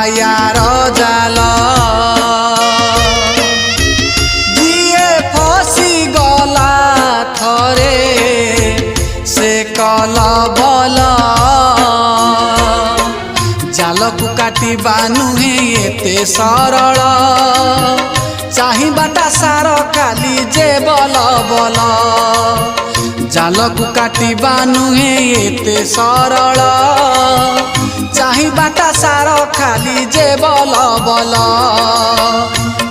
मायार जाल जिए फसी गला थरे से कल बल जाल को काटिबा नुहे एते सरल चाहिबाटा सार खाली जे बल बल जाल को काटिबा नुहे एते सरल चाहिबाटा सार खाली जे बल बल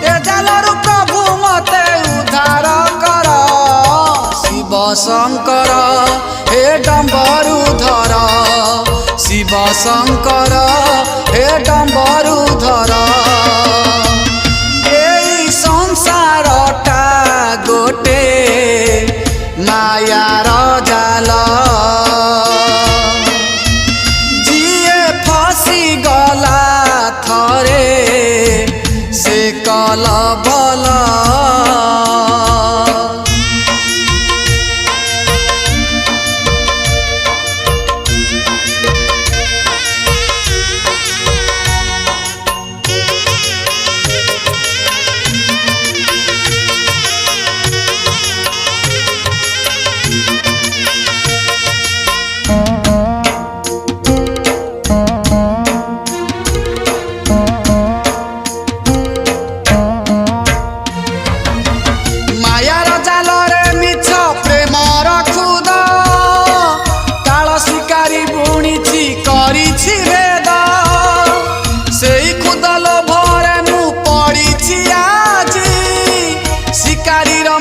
ए जालरू प्रभु मते उद्धार कर शिव शंकर हे डम्बरुधर शिव शंकर हे डम्बरुधर एई संसारटा गोटे मायार जाल जिए फसी गला थरे से कल बल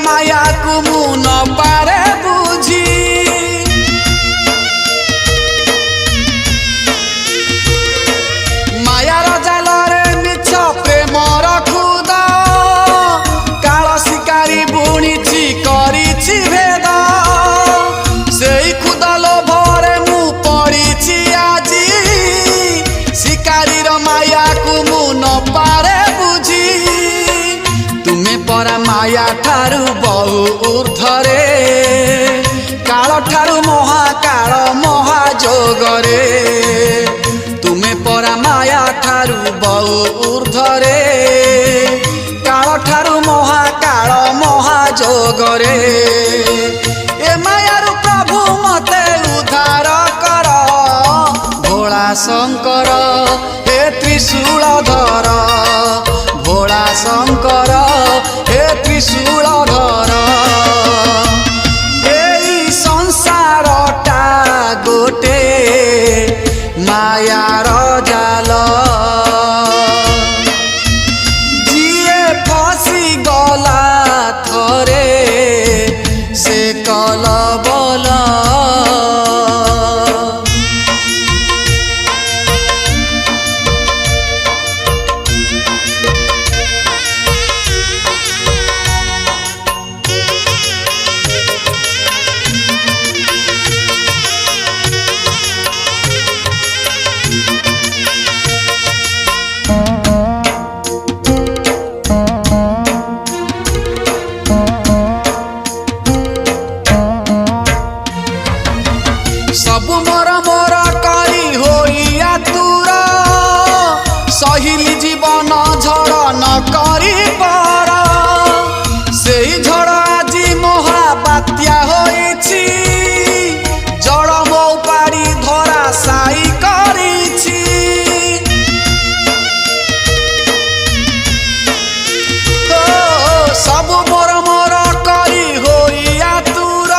माया को मु न पारे बुझी मायार जाल रे मिछ प्रेमर खुद काल शिकारी बुणीची करिछि भेद सेई खुद लोभरे मु पड़ीछि आजी शिकारीर माया को मु न पारे बुझी तुमे परा माया ठारू बहु ऊर्ध्वरे काल ठारू महाकाल महाजोगरे तुमे परा माया ठारू बहु ऊर्ध्वरे काल ठारू महाकाल महाजोगरे ए मायारू प्रभु मते उद्धार कर भोला शंकर हे त्रिशूलधर भोला शंकर हे त्रिशूलधर एई संसारटा गोटे मायार जाल जिए फसी गला थरे से कल बल सबु मोर मोर करी होइया तुर सहिली जीवन झड़ न करी पर सेई झड़ आजी महाबात्या होइछि जड़ मो पाड़ी धरा साई करिछि सबु मोर मोर करी होइया तुर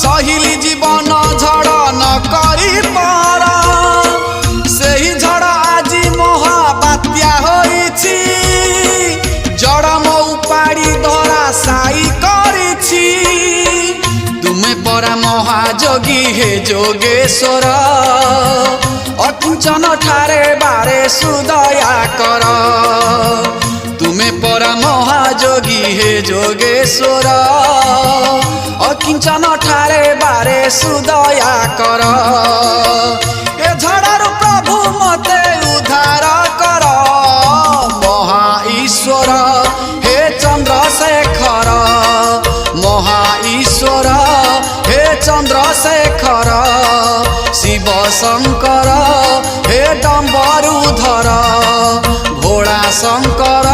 सहिली जीवन झड़ न करी पर सेही झड़ आजी महाबात्या होइछि जड़ मो पाड़ी धरा साई करिछि तुमे परा महाजोगी हे जोगेश्वर अकिंचन ठारे बारे सुदया कर तुमे परा महाजोगी हे जोगेश्वर अकिंचन ठारे बारे सुदया कर ए झड़ारू प्रभु मते उद्धार कर महा ईश्वर हे चंद्रशेखर महा ईश्वर हे चंद्रशेखर शिव शंकर हे डम्बरुधर। ଶଙ୍କର